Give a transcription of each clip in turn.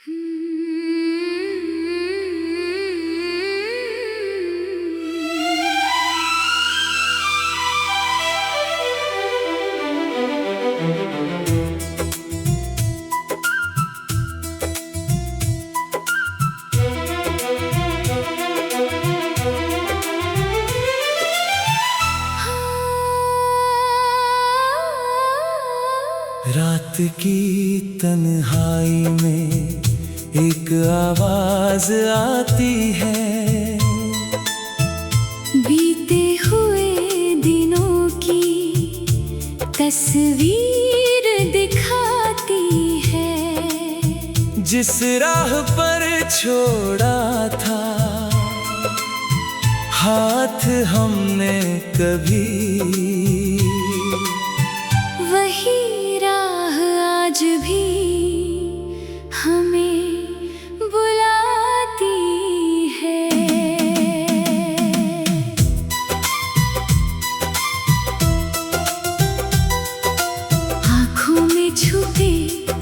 रात की तन्हाई में एक आवाज आती है, बीते हुए दिनों की तस्वीर दिखाती है। जिस राह पर छोड़ा था हाथ हमने कभी, वही राह आज भी हमें बुलाती है। आँखों में छुपे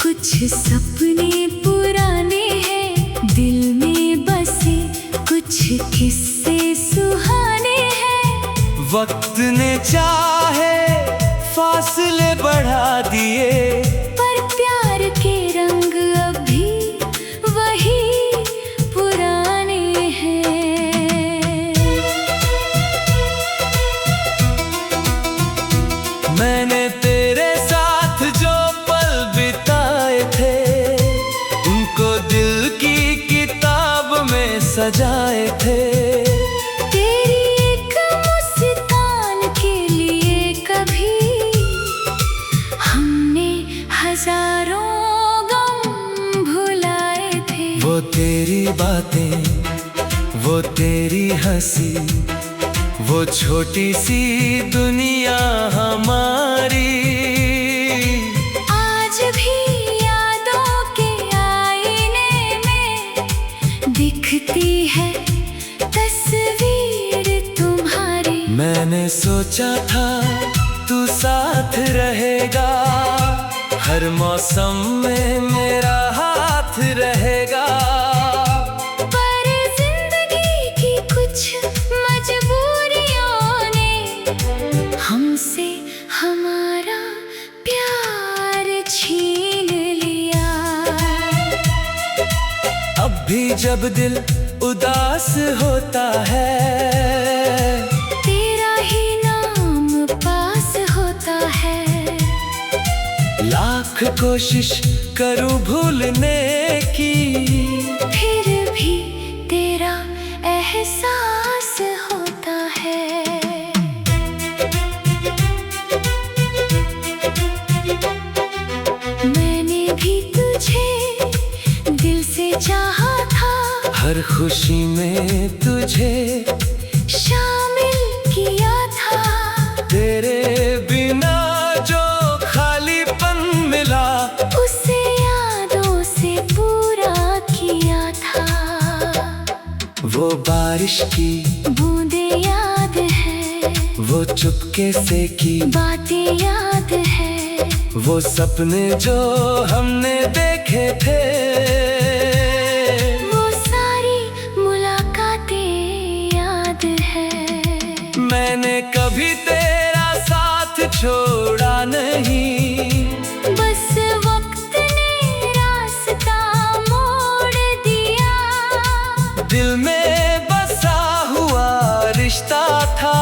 कुछ सपने पुराने हैं, दिल में बसे कुछ किस्से सुहाने हैं। वक्त ने चाहे फासले बढ़ा दिए, पर प्यार के रंग अभी वही पुराने हैं। मैंने तेरे साथ जो पल बिताए थे उनको दिल की किताब में सजाए थे। तेरी एक मुस्कान के लिए कभी हमने हजारों गम भुलाए थे। वो तेरी बातें, वो तेरी हंसी, वो छोटी सी दुनिया हमारी आज भी यादों के आईने में दिखती है तस्वीर तुम्हारी। मैंने सोचा था तू साथ रहेगा, हर मौसम में मेरा हाथ रहेगा। पर जिंदगी की कुछ मजबूरियों ने हमसे हमारा प्यार छीन लिया। अब भी जब दिल उदास होता है तेरा ही नाम पास होता है। लाख कोशिश करूं भूलने की, फिर भी तेरा एहसास होता है। मैंने भी तुझे दिल से चाहा था, हर खुशी में तुझे शामिल किया था। तेरे बिना जो खालीपन मिला उसे यादों से पूरा किया था। वो बारिश की बूंदें याद है, वो चुपके से की बातें याद है, वो सपने जो हमने देखे थे। वो सारी मुलाकातें याद है। मैंने कभी तेरा साथ छोड़ा नहीं, बस वक्त ने रास्ता मोड़ दिया। दिल में बसा हुआ रिश्ता था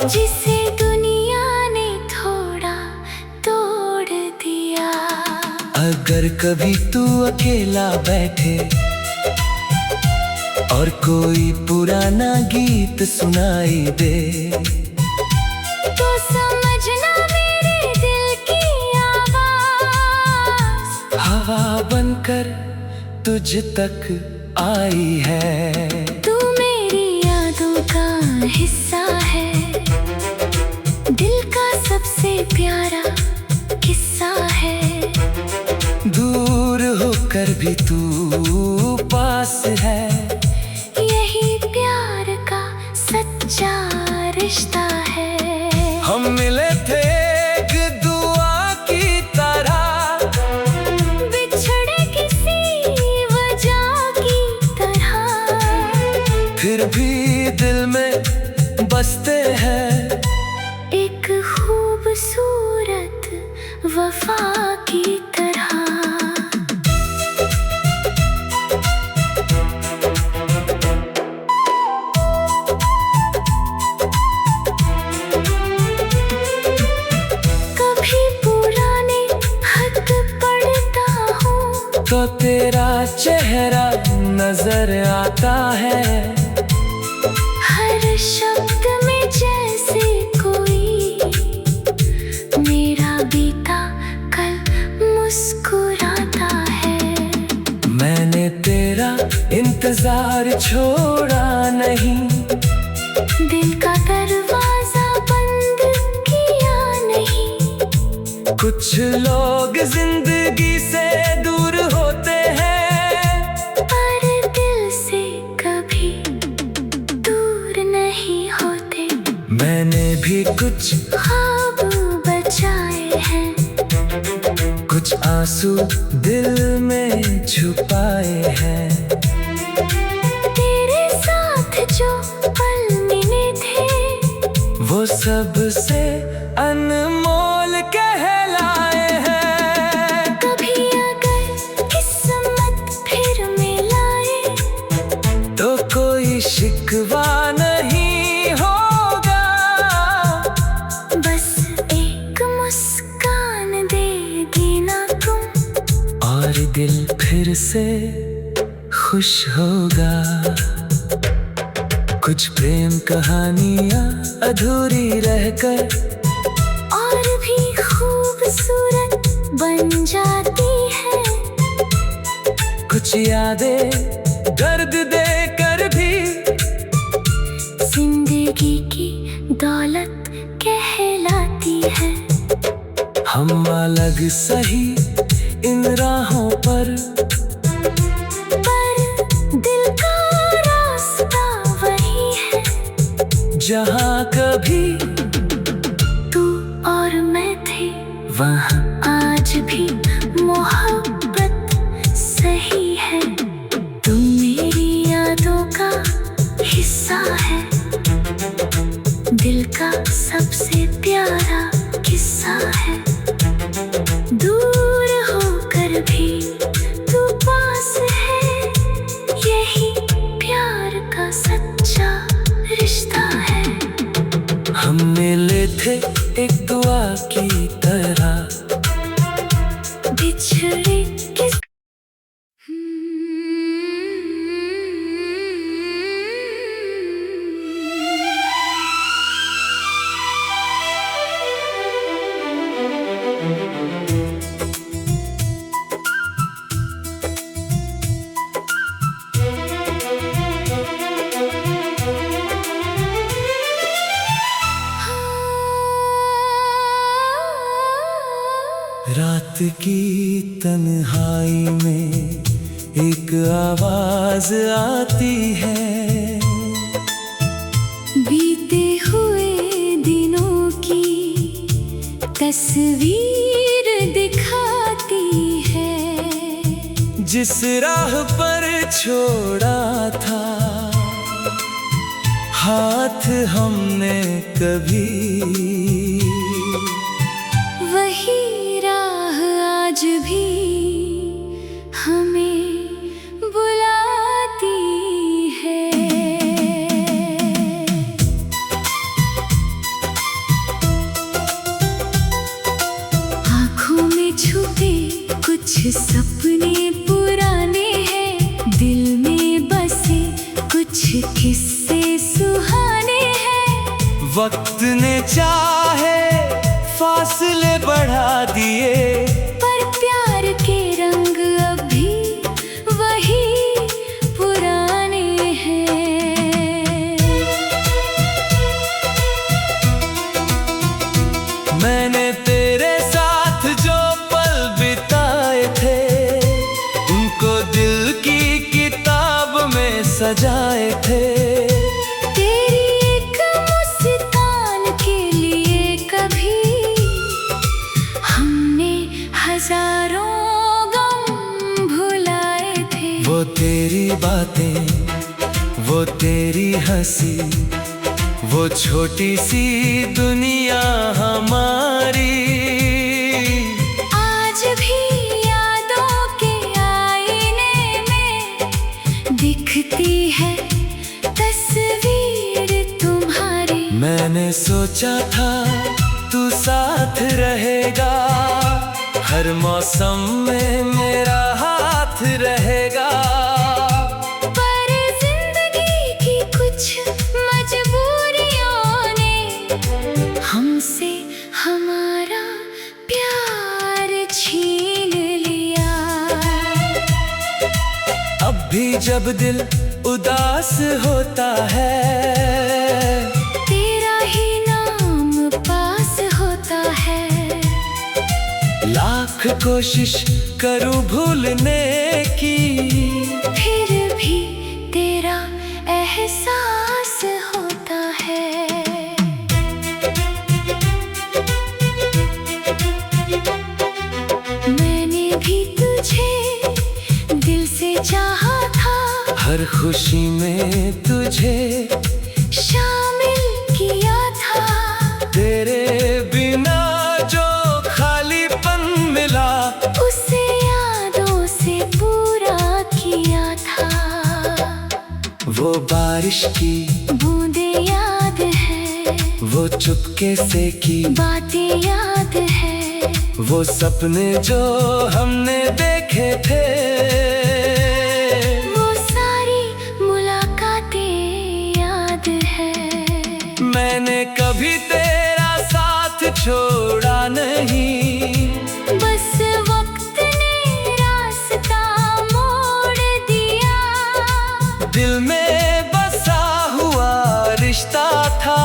जिसे दुनिया ने थोड़ा तोड़ दिया। अगर कभी तू अकेला बैठे और कोई पुराना गीत सुनाई दे, तो समझना मेरे दिल की आवाज हवा बनकर तुझ तक आई है। तू मेरी यादों का हिस्सा है, दिल का सबसे प्यारा किस्सा है। दूर होकर भी तू पास है, यही प्यार का सच्चा रिश्ता है। हम मिले थे एक दुआ की तरह, बिछड़े किसी फिर भी दिल में बसते हैं। एक खूबसूरत वफा की तरह। कभी पुराने खत पढ़ता हूँ तो तेरा चेहरा नजर आता है। हर शब्द में जैसे कोई मेरा बीता कल मुस्कुराता है। मैंने तेरा इंतजार छोड़ा नहीं, दिल का दरवाजा बंद किया नहीं। कुछ लोग जिंदगी से दूर होते हैं, पर दिल से कभी दूर नहीं होते। मैंने भी कुछ ख्वाब बचाए हैं, कुछ आंसू दिल में छुपाए हैं। तेरे साथ जो पल मिले थे वो सबसे अनमोल कहलाए हैं। कभी अगर किस्मत फिर मिलाए तो कोई शिकवा नहीं होगा, बस एक मुस्कान दे देना तुम और दिल फिर से खुश होगा। कुछ प्रेम कहानियां अधूरी रहकर और भी खूबसूरत बन जाती है। कुछ यादें दर्द देकर भी जिंदगी की दौलत कहलाती है। हम अलग सही इन राहों पर दिल का रास्ता वही है, जहाँ कभी तू और मैं थे वहाँ आज भी मोहब्बत सही है। तू मेरी यादों का हिस्सा है, दिल का सबसे प्यारा किस्सा है। दूर होकर भी तू पास है, यही प्यार का सच्चा रिश्ता है। हम मिले थे एक दुआ की तरह, बिछड़े किस रात की तन्हाई में एक आवाज आती है। बीते हुए दिनों की तस्वीर दिखाती है। जिस राह पर छोड़ा था हाथ हमने कभी, वही राह आज भी हमें बुलाती है। आँखों में छुपे कुछ सपने पुराने हैं, दिल में बसे कुछ किस्से सुहाने हैं। वक्त ने चाहे फासले बढ़ा दिए, पर प्यार के रंग अभी वही पुराने हैं। मैंने तेरे साथ जो पल बिताए थे उनको दिल की किताब में सजाए थे। तेरी एक मुस्कान के लिए कभी हमने हजारों गम भुलाए थे। वो तेरी बातें, वो तेरी हंसी, वो छोटी सी दुनिया हमारी, आज भी यादों के आईने में दिखती है तस्वीर तुम्हारी। मैंने सोचा था तू साथ रहेगा, हर मौसम में मेरा हाथ रहेगा। पर जिंदगी की कुछ मजबूरियों ने हमसे हमारा प्यार छीन लिया। अब भी जब दिल उदास होता है, तेरा ही नाम पास होता है। लाख कोशिश करूं भूलने की, फिर भी तेरा एहसास होता है। मैंने भी तुझे दिल से चाहा था, हर खुशी में तुझे शामिल किया था। तेरे बिना जो खालीपन मिला, उसे यादों से पूरा किया था। वो बारिश की बूंदे याद है, वो चुपके से की बातें याद है, वो सपने जो हमने देखे थे, वो सारी मुलाकातें याद है। मैंने कभी तेरा साथ छोड़ा नहीं, बस वक्त ने रास्ता मोड़ दिया। दिल में बसा हुआ रिश्ता था,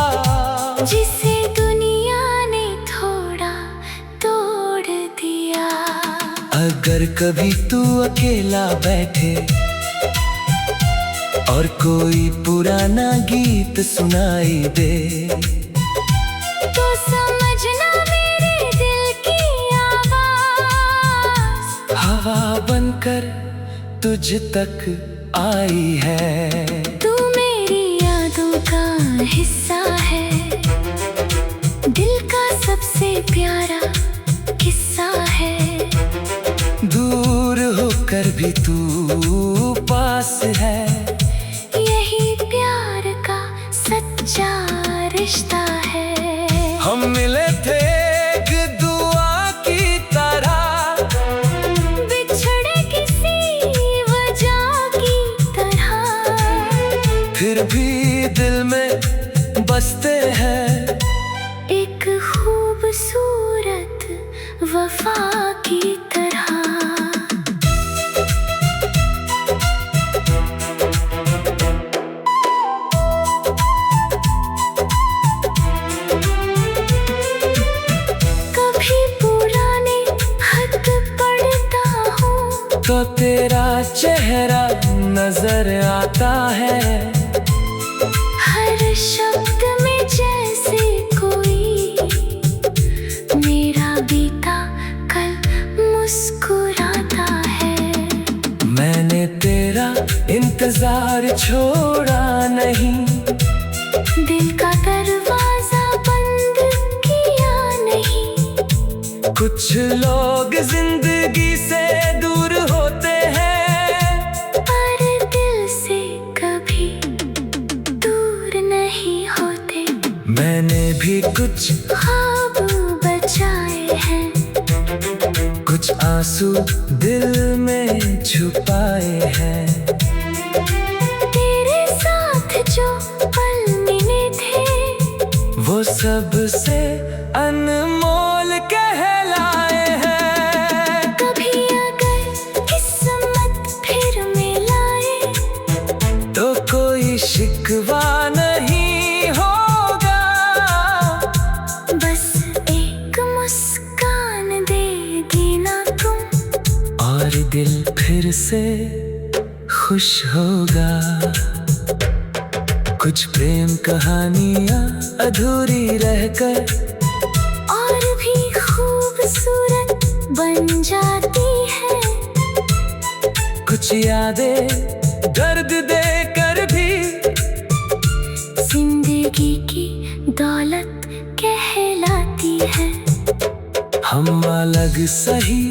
जिसे दुनिया ने थोड़ा तोड़ दिया। अगर कभी तू अकेला बैठे और कोई पुराना गीत सुनाई दे, तो समझना मेरे दिल की आवाज हवा बनकर तुझ तक आई है। तू मेरी यादों का हिस्सा है, दिल का सबसे प्यारा किस्सा है। दूर होकर भी तू पास है, यही प्यार का सच्चा रिश्ता है। हम मिले थे एक दुआ की तरह, बिछड़े किसी वजह की तरह, फिर भी दिल में बसते हैं। एक खूबसूरत वफा की तरह। कभी पुराने खत पढ़ता हूँ, तो तेरा चेहरा नजर आता है, हर शब्द में जैसे कोई मेरा बीता कल मुस्कुराता है। मैंने तेरा इंतजार छोड़ा नहीं, दिल का दरवाजा बंद किया नहीं। कुछ लोग जिंदगी से दूर होते हैं, पर दिल से कभी दूर नहीं होते। मैंने भी कुछ ख्वाब बचाए हैं, कुछ आंसू दिल में छुपाए हैं। तेरे साथ जो पल मिले थे, वो सबसे अनमोल कहलाए हैं। कभी अगर किस्मत फिर मिलाए, तो कोई शिकवा नहीं होगा, बस एक मुस्कान देगी ना तुम, और दिल फिर से खुश होगा। कुछ प्रेम कहानियाँ अधूरी रहकर और भी खूबसूरत बन जाती है। कुछ यादें दर्द देकर भी जिंदगी की दौलत कहलाती है। हम अलग सही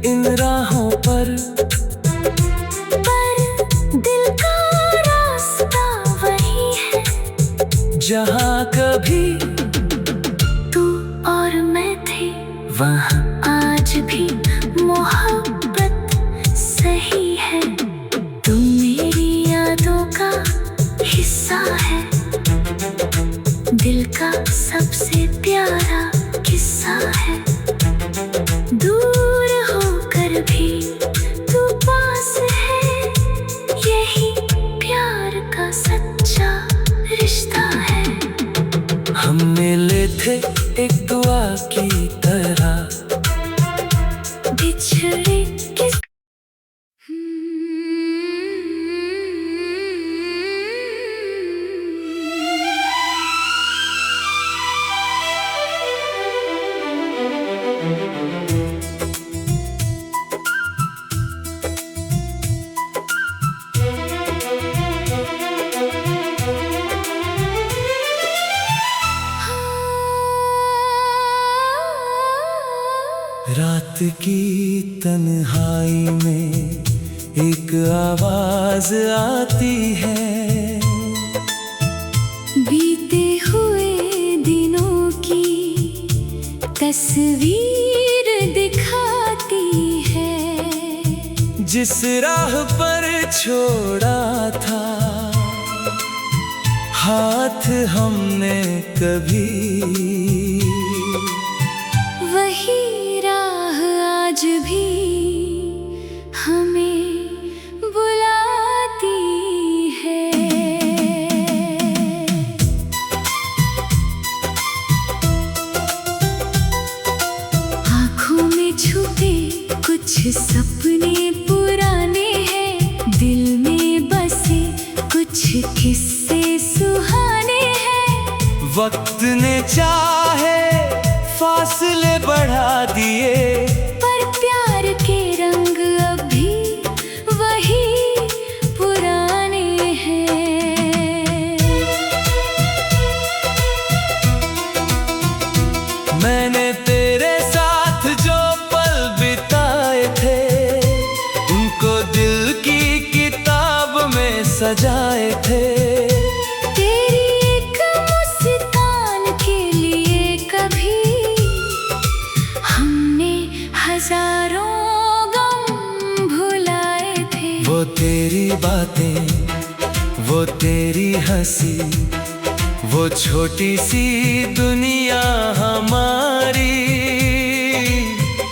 इन राहों पर दिल का रास्ता वही है। जहाँ कभी तू और मैं थे, वहाँ आज भी मोहब्बत सही है। तू मेरी यादों का हिस्सा है, दिल का सबसे प्यारा किस्सा है। दूर होकर भी तू पास है, यही प्यार का सच्चा रिश्ता है। हम मिले थे एक दुआ की तरह, बिछड़े किस रात की तन्हाई में एक आवाज आती है। बीते हुए दिनों की तस्वीर दिखाती है। जिस राह पर छोड़ा था हाथ हमने कभी, वही राह आज भी हमें बुलाती है। आँखों में छुपे कुछ सपने पुराने हैं, दिल में बसे कुछ किस्से सुहाने हैं। वक्त ने चाहे फासले बढ़ा दिए, पर प्यार के रंग अभी वही पुराने हैं। मैंने तेरे साथ जो पल बिताए थे उनको दिल की किताब में सजाए थे। तेरी एक मुस्कान के लिए कभी हमने हजारों गम भुलाए थे। वो तेरी बातें, वो तेरी हंसी, वो छोटी सी दुनिया हमारी,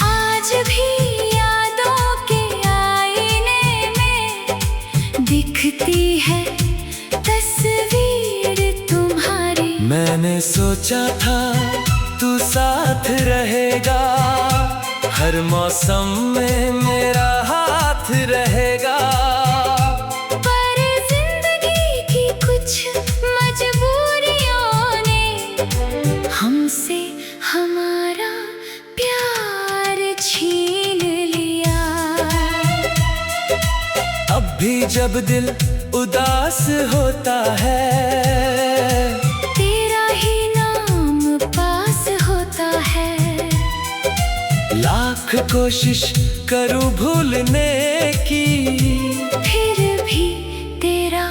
आज भी यादों के आईने में दिखती है तस्वीर तुम्हारी। मैंने सोचा था तू साथ रहेगा, हर मौसम में मेरा हाथ रहेगा। पर जिंदगी की कुछ मजबूरियों ने हमसे हमारा प्यार छीन लिया। अब भी जब दिल उदास होता है, तेरा ही नाम पास होता है। लाख कोशिश करूं भूलने की, फिर भी तेरा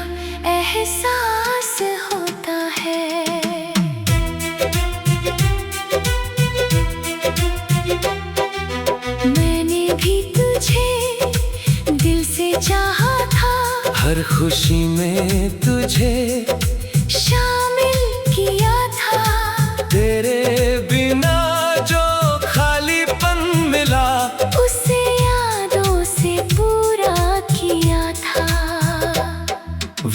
एहसास होता है। मैंने भी तुझे दिल से चाहा था, हर खुशी में तुझे शामिल किया था। तेरे बिना जो खालीपन मिला, उसे यादों से पूरा किया था।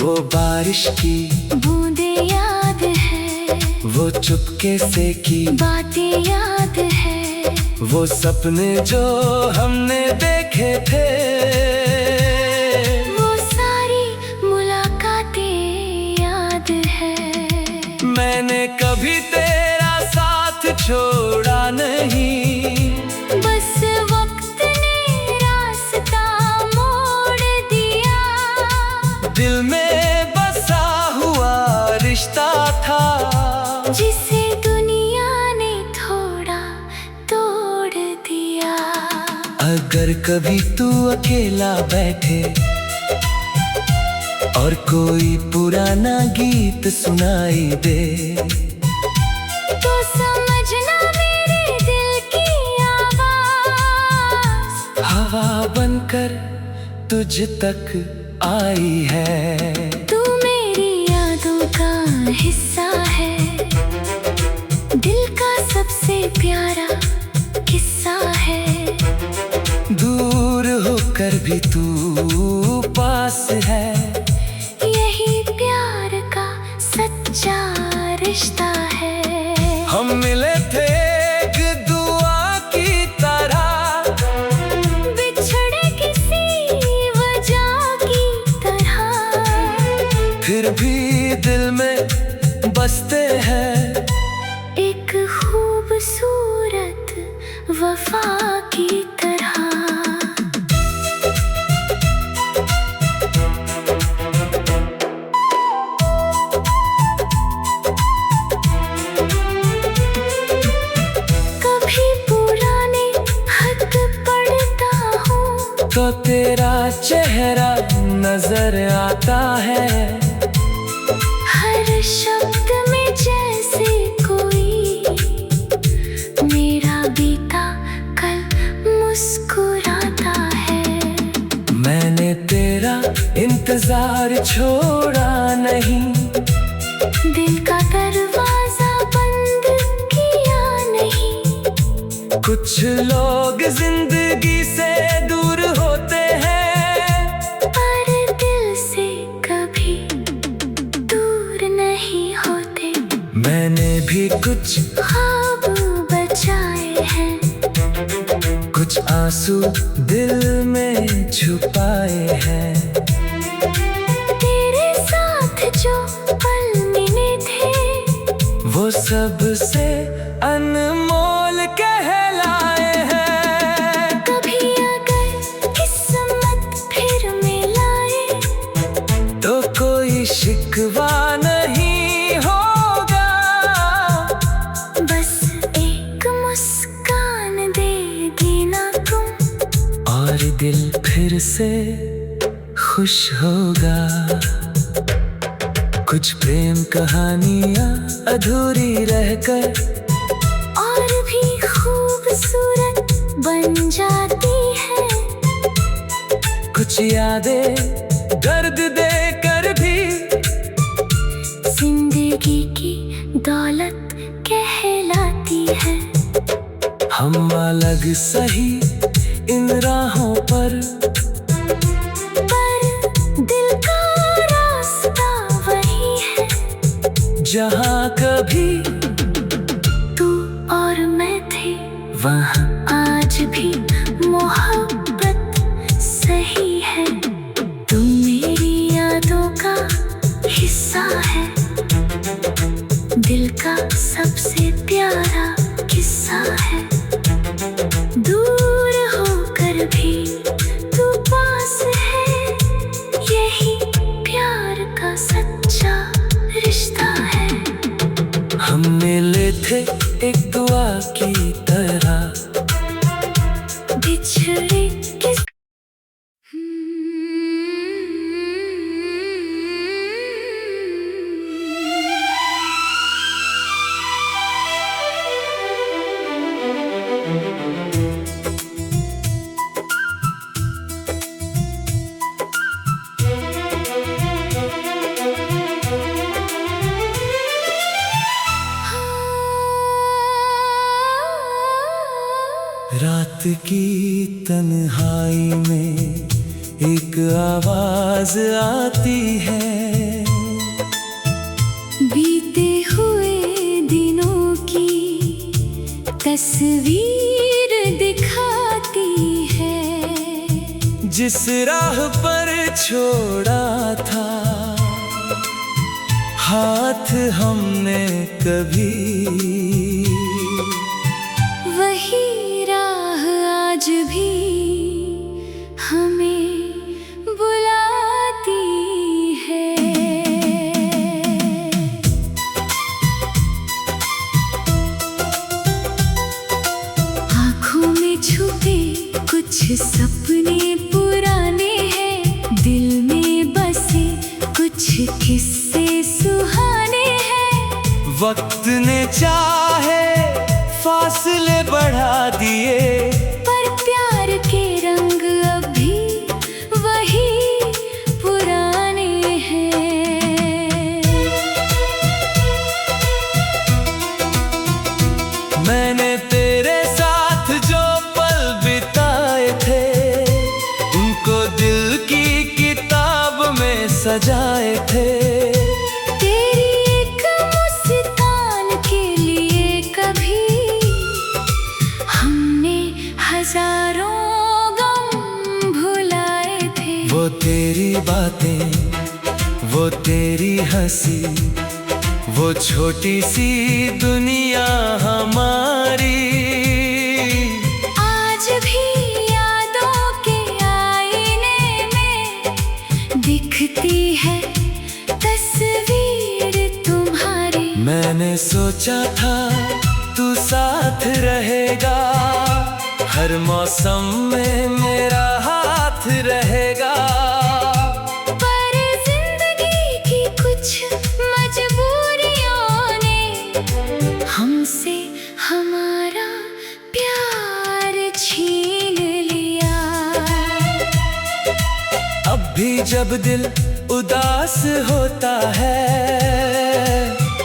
वो बारिश की बूंदे याद है, वो चुपके से की बातें याद है। वो सपने जो हमने देखे थे, वो सारी मुलाकातें याद है। मैंने कभी तेरा साथ छोड़ा नहीं, बस वक्त ने रास्ता मोड़ दिया। दिल में बसा हुआ रिश्ता था। जिसे दुनिया ने थोड़ा तोड़ दिया। अगर कभी तू अकेला बैठे और कोई पुराना गीत सुनाई दे, तो समझना मेरे दिल की आवाज़ हवा बनकर तुझ तक आई है। तू मेरी यादों का हिस्सा है, दिल का सबसे प्यारा किस्सा है। दूर होकर भी तू पास है, यही प्यार का सच्चा रिश्ता है। हम मिले थे एक दुआ की तरह, बिछड़े किसी वजह की तरह, फिर भी दिल में बसते हैं एक खूबसूरत वफा की तरह। कभी पुराने खत पढ़ता हूँ तो तेरा चेहरा नजर आता है। हर शब्द में जैसे कोई मेरा बीता कल मुस्कुराता है। मैंने तेरा इंतजार छोड़ा नहीं, दिल का दरवाजा बंद किया नहीं। कुछ लोग जिंदगी से दूर होते हैं, पर दिल से कभी दूर नहीं होते। मैंने भी कुछ ख्वाब बचाए हैं, कुछ आंसू दिल में छुपाए हैं। तेरे साथ जो पल मिले थे, वो सबसे अनमोल कहलाए हैं। कभी अगर किस्मत फिर मिलाए, तो कोई शिकवा नहीं होगा, बस एक मुस्कान दे देना तुम, और दिल फिर से खुश होगा। कुछ प्रेम कहानियाँ अधूरी रहकर और भी खूबसूरत बन जाती है। कुछ यादें दर्द देकर भी जिंदगी की दौलत कहलाती है। हम अलग सही इन राहों पर दिल का रास्ता वही है, जहाँ कभी तू और मैं थे, वहाँ आज भी मोहब्बत सही है। तू मेरी यादों का हिस्सा है, दिल का सबसे प्यारा किस्सा है। दूर होकर भी तू पास है, यही प्यार का सच्चा रिश्ता है। हम मिले थे एक दुआ की तरह, बिछड़े किस रात की तन्हाई में एक आवाज आती है। बीते हुए दिनों की तस्वीर दिखाती है। जिस राह पर छोड़ा था हाथ हमने कभी, वही राह आज भी हमें बुलाती है। चाहे फासले बढ़ा दिए, पर प्यार के रंग अभी वही पुराने हैं। मैंने तेरे साथ जो पल बिताए थे, उनको दिल की किताब में सजाए थे। तेरी एक मुस्कान के लिए कभी हमने हजारों गम भुलाए थे। वो तेरी बातें, वो तेरी हंसी, वो छोटी सी दुनिया हमारी, आज भी यादों के आईने में दिखती है तस्वीर तुम्हारी। मैंने सोचा था तू साथ रहेगा, हर मौसम में मेरा हाथ रहेगा। पर जिंदगी की कुछ मजबूरियों ने हमसे हमारा प्यार छीन लिया। अब भी जब दिल उदास होता है,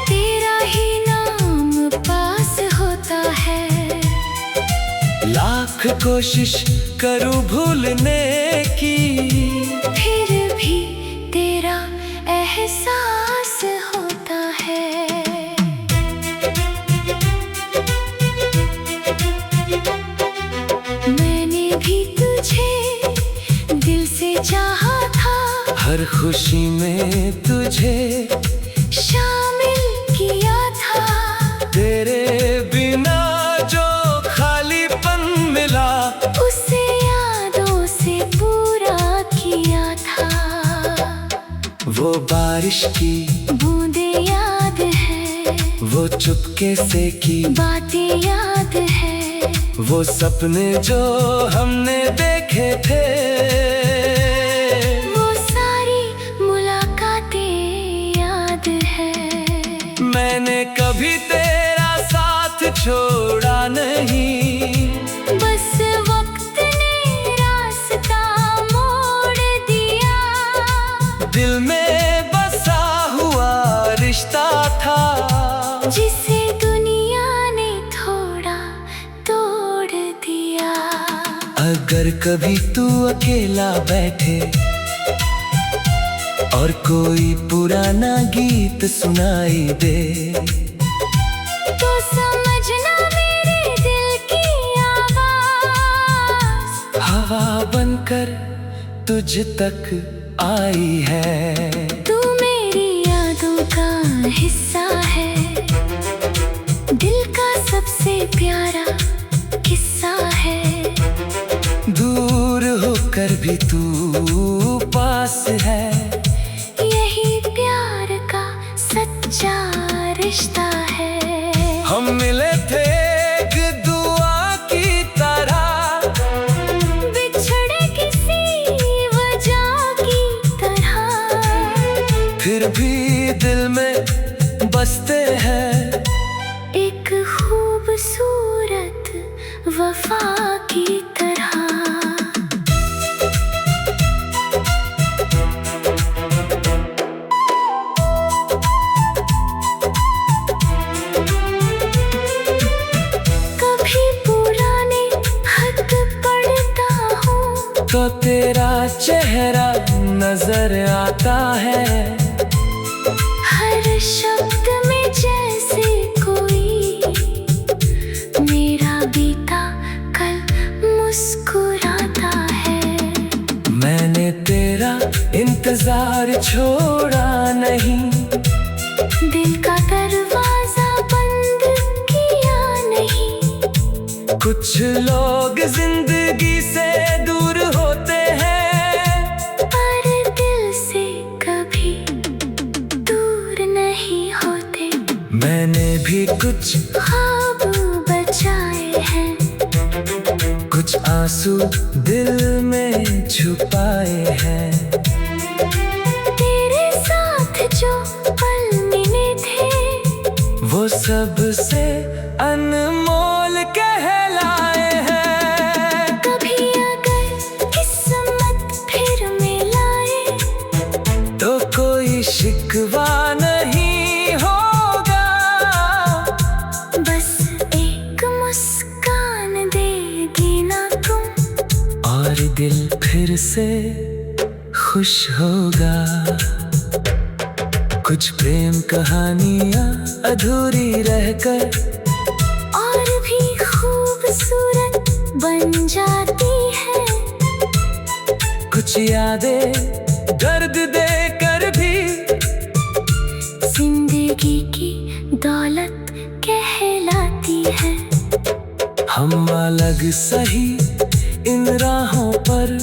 तेरा ही नाम पास होता है। लाख कोशिश करूं भूलने की, फिर भी तेरा एहसास होता है। मैंने भी तुझे दिल से चाहा था, हर खुशी में तुझे शामिल किया था। तेरे बिना जो खालीपन मिला, उसे यादों से पूरा किया था। वो बारिश की बूंदे याद है, वो चुपके से की बातें याद है, वो सपने जो हमने देखे थे। वो सारी मुलाकातें याद है। मैंने कभी तेरा साथ छोड़ा नहीं, बस वक्त ने रास्ता मोड़ दिया। दिल में बसा हुआ रिश्ता था, जिसे दुनिया ने थोड़ा तोड़ दिया। अगर कभी तू अकेला बैठे और कोई पुराना गीत सुनाई दे, तो समझना मेरे दिल की आवाज हवा बनकर तुझ तक आई है। तू मेरी यादों का हिस्सा है, दिल का सबसे प्यारा किस्सा है। दूर होकर भी तू पास है, यही प्यार का सच्चा रिश्ता है। हम मिले थे एक दुआ की तरह, बिछड़े किसी वजह की तरह, फिर भी दिल में बसते हैं। एक खूबसूरत वफा की तरह। कभी पुराने खत पढ़ता हूँ, तो तेरा चेहरा नजर आता है। हर शब्द में जैसे कोई मेरा बीता कल मुस्कुराता है। मैंने तेरा इंतजार छोड़ा नहीं, दिल का दरवाजा बंद किया नहीं। कुछ लोग जिंदगी से दूर होते हैं, पर दिल से कभी दूर नहीं होते। मैंने भी कुछ ख्वाब बचाए हैं, कुछ आंसू दिल में छुपाए हैं। तेरे साथ जो पल मिले थे, वो सब सबसे अनमोल कहलाए हैं। कभी अगर किस्मत फिर मिलाए तो कोई शिकवा नहीं होगा, बस एक मुस्कान देगी ना तुम और दिल फिर से खुश होगा। कुछ प्रेम कहानियाँ अधूरी रहकर और भी खूबसूरत बन जाती है। कुछ यादें दर्द देकर भी जिंदगी की दौलत कहलाती है। हम अलग सही इन राहों पर